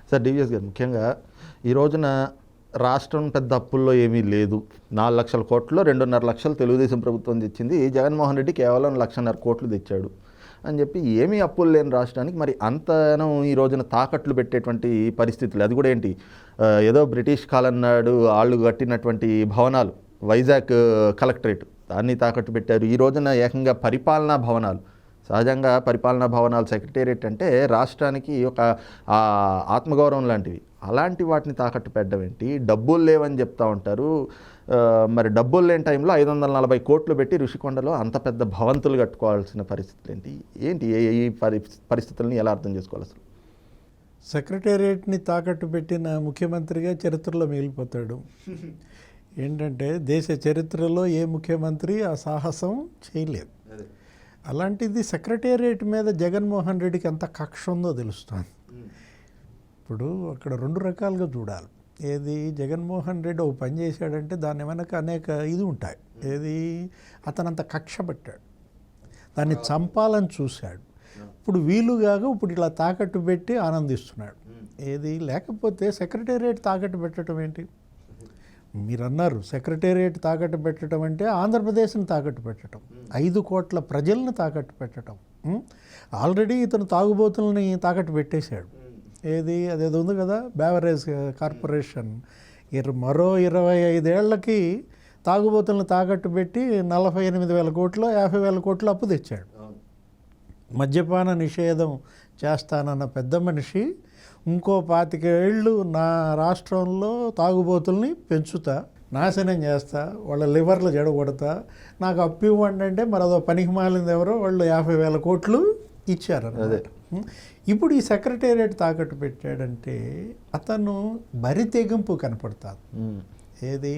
Sir DVS గారు, ముఖ్యంగా ఈ రోజున రాష్ట్రం పెద్ద అప్పుల్లో ఏమీ లేదు. 4 లక్షల కోట్లు 2.5 లక్షలు తెలుగుదేశం ప్రభుత్వం తెచ్చింది. జగన్మోహన్ రెడ్డి కేవలం 1.5 కోట్లు తెచ్చాడు అని చెప్పి ఏమీ అప్పులు లేని రాష్ట్రానికి మరి అంతనం ఈ రోజున తాకట్లు పెట్టేటువంటి పరిస్థితులు. అది కూడా ఏంటి, ఏదో బ్రిటిష్ కాలం నాడు వాళ్ళు కట్టినటువంటి భవనాలు, వైజాగ్ కలెక్టరేట్ దాన్ని తాకట్టు పెట్టారు. ఈ రోజున ఏకంగా పరిపాలనా భవనాలు, సహజంగా పరిపాలనా భవనాలు, సెక్రటేరియట్ అంటే రాష్ట్రానికి ఒక ఆత్మగౌరవం లాంటివి, అలాంటి వాటిని తాకట్టు పెట్టడం ఏంటి? డబ్బులు లేవని చెప్తా ఉంటారు. మరి డబ్బులు లేని టైంలో 540 కోట్లు పెట్టి ఋషికొండలో అంత పెద్ద భవంతులు కట్టుకోవాల్సిన పరిస్థితులు ఏంటి? ఈ పరిస్థితులను ఎలా అర్థం చేసుకోవాలి అసలు? సెక్రటేరియట్ని తాకట్టు పెట్టిన ముఖ్యమంత్రిగా చరిత్రలో మిగిలిపోతాడు. ఏంటంటే దేశ చరిత్రలో ఏ ముఖ్యమంత్రి ఆ సాహసం చేయలేదు. అలాంటిది సెక్రటేరియట్ మీద జగన్మోహన్ రెడ్డికి ఎంత కక్ష ఉందో తెలుస్తుంది. ఇప్పుడు అక్కడ 2 రకాలుగా చూడాలి. ఏది, జగన్మోహన్ రెడ్డి ఒక పని చేశాడంటే దాని వెనక అనేక ఇది ఉంటాయి. ఏది, అతనంత కక్ష పెట్టాడు, దాన్ని చంపాలని చూశాడు. ఇప్పుడు వీలుగాగా ఇప్పుడు ఇలా తాకట్టు పెట్టి ఆనందిస్తున్నాడు. ఏది, లేకపోతే సెక్రటేరియట్ తాకట్టు పెట్టడం ఏంటి? మీరు అన్నారు సెక్రటేరియట్ తాకట్టు పెట్టడం అంటే ఆంధ్రప్రదేశ్ని తాకట్టు పెట్టడం, 5 కోట్ల ప్రజల్ని తాకట్టు పెట్టడం. ఆల్రెడీ ఇతను తాగుబోతుల్ని తాకట్టు పెట్టేశాడు. ఏది, అదేదో ఉంది కదా, బేవరేజ్ కార్పొరేషన్. మరో 25 ఏళ్లకి తాగుబోతులను తాకట్టు పెట్టి 48,000 కోట్లు 50,000 కోట్లు అప్పు తెచ్చాడు. మద్యపాన నిషేధం చేస్తానన్న పెద్ద మనిషి ఇంకో 25 ఏళ్ళు నా రాష్ట్రంలో తాగుబోతుల్ని పెంచుతా, నాశనం చేస్తా, వాళ్ళ లివర్లు జడగొడతా, నాకు అప్పు ఇవ్వండి అంటే మరి అదో పనికి మాలింది ఎవరో వాళ్ళు 50,000 కోట్లు ఇచ్చారు. ఇప్పుడు ఈ సెక్రటేరియట్ తాకట్టు పెట్టాడంటే అతను బరి తెగింపు కనపడతాడు. ఏది,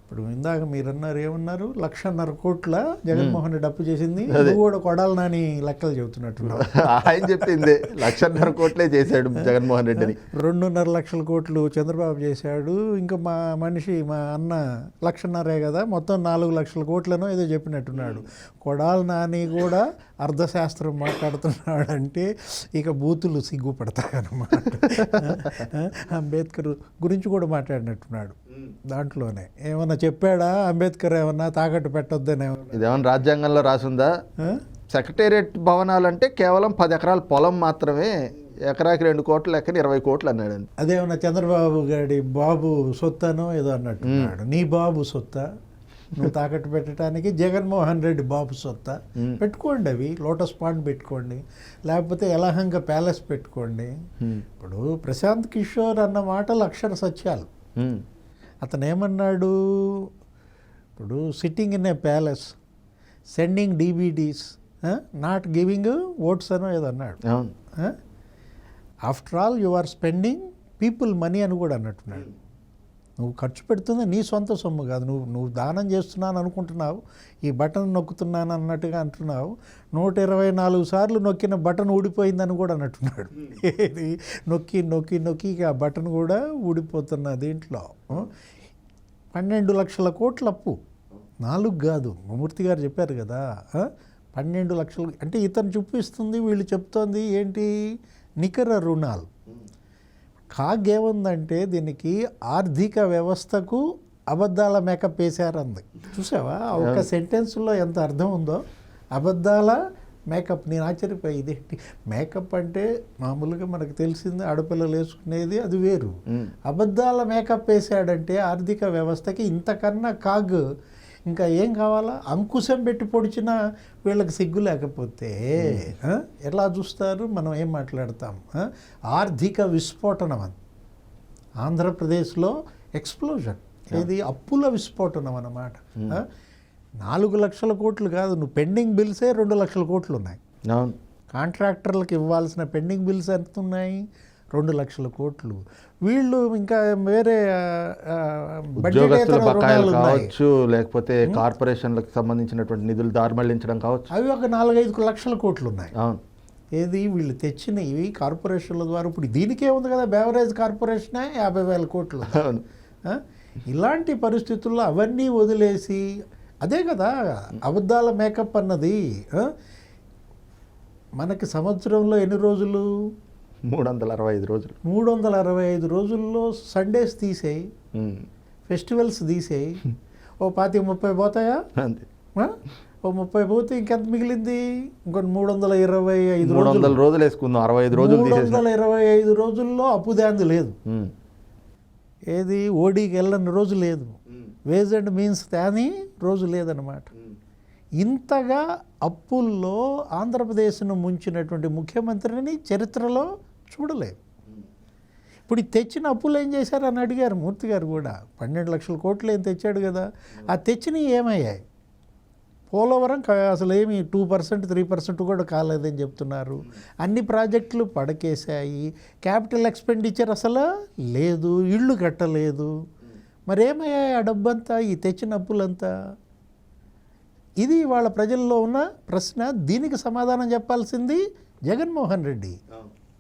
ఇప్పుడు ఇందాక మీరు అన్నారు, ఏమన్నారు, 1.5 కోట్ల జగన్మోహన్ రెడ్డి అప్పు చేసింది. అది కూడా కొడాలి నాని లెక్కలు చెబుతున్నట్టున్నాడు. ఆయన చెప్పింది 1.5 కోట్లే చేశాడు జగన్మోహన్ రెడ్డిని. 2.5 లక్షల కోట్లు చంద్రబాబు చేశాడు. ఇంకా మా మనిషి మా అన్న 1.5 కదా, మొత్తం 4 లక్షల కోట్లను ఏదో చెప్పినట్టున్నాడు. కొడాలి నాని కూడా అర్థశాస్త్రం మాట్లాడుతున్నాడంటే ఇక బూతులు సిగ్గుపడతాయన్నమాట. అంబేద్కర్ గురించి కూడా మాట్లాడినట్టున్నాడు దాంట్లోనే. ఏమన్నా చెప్పాడా అంబేద్కర్ ఏమన్నా తాకట్టు పెట్టొద్దని? ఇదేమన్నా రాజ్యాంగంలో రాసుందా? సెక్రటేరియట్ భవనాలు అంటే కేవలం 10 ఎకరాల పొలం మాత్రమే, ఎకరాకి 2 కోట్లు లెక్కని 20 కోట్లు అన్నాడు. అదేమన్నా చంద్రబాబు గారి బాబు సొత్తనో ఏదో అన్నట్టున్నాడు. నీ బాబు సొత్త నువ్వు తాకట్టు పెట్టడానికి? జగన్మోహన్ రెడ్డి బాబు సొత్త పెట్టుకోండి, అవి లోటస్ పాండ్ పెట్టుకోండి, లేకపోతే యలహంక ప్యాలెస్ పెట్టుకోండి. ఇప్పుడు ప్రశాంత్ కిషోర్ అన్న మాటలు అక్షర సత్యాలు. అతను ఏమన్నాడు, ఇప్పుడు sitting in a palace, sending DVDs, not giving oats అనో ఏదో అన్నాడు. After all you are spending people money అని కూడా అన్నట్టున్నాడు. నువ్వు ఖర్చు పెడుతుంది నీ సొంత సొమ్ము కాదు, నువ్వు దానం చేస్తున్నాను అనుకుంటున్నావు, ఈ బటన్ నొక్కుతున్నాను అన్నట్టుగా అంటున్నావు. 124 సార్లు నొక్కిన బటన్ ఊడిపోయిందని కూడా అన్నట్టున్నాడు. ఏది, నొక్కి నొక్కి నొక్కి ఆ బటన్ కూడా ఊడిపోతున్న దీంట్లో 12 లక్షల కోట్ల అప్పు. 4 కాదు, మూర్తి గారు చెప్పారు కదా, 12 లక్షలు అంటే ఇతను చూపిస్తుంది, వీళ్ళు చెప్తోంది ఏంటి, నికర రుణాలు. కాగేముందంటే దీనికి ఆర్థిక వ్యవస్థకు అబద్ధాల మేకప్ వేశారంది. చూసావా ఒక సెంటెన్స్లో ఎంత అర్థం ఉందో, అబద్ధాల మేకప్. నేను ఆశ్చర్యపోయి, ఇదేంటి మేకప్ అంటే మామూలుగా మనకు తెలిసింది ఆడపిల్లలు వేసుకునేది, అది వేరు. అబద్ధాల మేకప్ వేసాడంటే ఆర్థిక వ్యవస్థకి ఇంతకన్నా కాగ్ ఇంకా ఏం కావాలా? అంకుశం పెట్టి పొడిచినా వీళ్ళకి సిగ్గు లేకపోతే ఎలా చూస్తారు? మనం ఏం మాట్లాడతాం? ఆర్థిక విస్ఫోటనం అని ఆంధ్రప్రదేశ్లో ఎక్స్ప్లోజన్, ఏది అప్పుల విస్ఫోటనం అన్నమాట. 4 లక్షల కోట్లు కాదు, నువ్వు పెండింగ్ బిల్సే 2 లక్షల కోట్లు ఉన్నాయి. కాంట్రాక్టర్లకు ఇవ్వాల్సిన పెండింగ్ బిల్స్ ఎంత ఉన్నాయి? 2 లక్షల కోట్లు. వీళ్ళు ఇంకా వేరే ఉద్యోగస్తుల బకాయిలు కావచ్చు, లేకపోతే కార్పొరేషన్లకు సంబంధించినటువంటి నిధులు దారిమళ్లించడం కావచ్చు, అవి ఒక 4-5 లక్షల కోట్లు ఉన్నాయి. ఏది, వీళ్ళు తెచ్చినవి కార్పొరేషన్ల ద్వారా. ఇప్పుడు దీనికే ఉంది కదా, బేవరేజ్ కార్పొరేషనే 50,000 కోట్లు. ఇలాంటి పరిస్థితుల్లో అవన్నీ వదిలేసి, అదే కదా అబద్ధాల మేకప్ అన్నది. మనకి సంవత్సరంలో ఎన్ని రోజులు? 365 రోజులు 365 రోజుల్లో సండేస్ తీసేయి, ఉమ్. ఫెస్టివల్స్ తీసేయి, ఓ 25-30 పోతాయా? అంతే. ఆ? ఓ 30 పోతే ఇంకెంత మిగిలింది? ఇంకొన్ని 325 రోజులు. 300 రోజులు వేసుకుందాం, 65 రోజులు తీసేసి. 325 రోజుల్లో అప్పుదాంది లేదు. ఉమ్. ఏది ఓడీకి వెళ్ళని రోజు లేదు, వేజ్ అండ్ మీన్స్ తేని రోజు లేదన్నమాట. ఇంతగా అప్పుల్లో ఆంధ్రప్రదేశ్ను ముంచినటువంటి ముఖ్యమంత్రిని చరిత్రలో చూడలేదు. ఇప్పుడు ఈ తెచ్చిన అప్పులు ఏం చేశారని అడిగారు మూర్తి గారు కూడా. 12 లక్షల కోట్లు ఏం తెచ్చాడు కదా, ఆ తెచ్చినవి ఏమయ్యాయి? పోలవరం అసలు ఏమి 2%, 3% కూడా కాలేదని చెప్తున్నారు. అన్ని ప్రాజెక్టులు పడకేశాయి, క్యాపిటల్ ఎక్స్పెండిచర్ అసలు లేదు, ఇళ్ళు కట్టలేదు. మరి ఏమయ్యాయి ఆ డబ్బంతా, ఈ తెచ్చిన అప్పులంతా? ఇది వాళ్ళ ప్రజల్లో ఉన్న ప్రశ్న. దీనికి సమాధానం చెప్పాల్సింది జగన్మోహన్ రెడ్డి.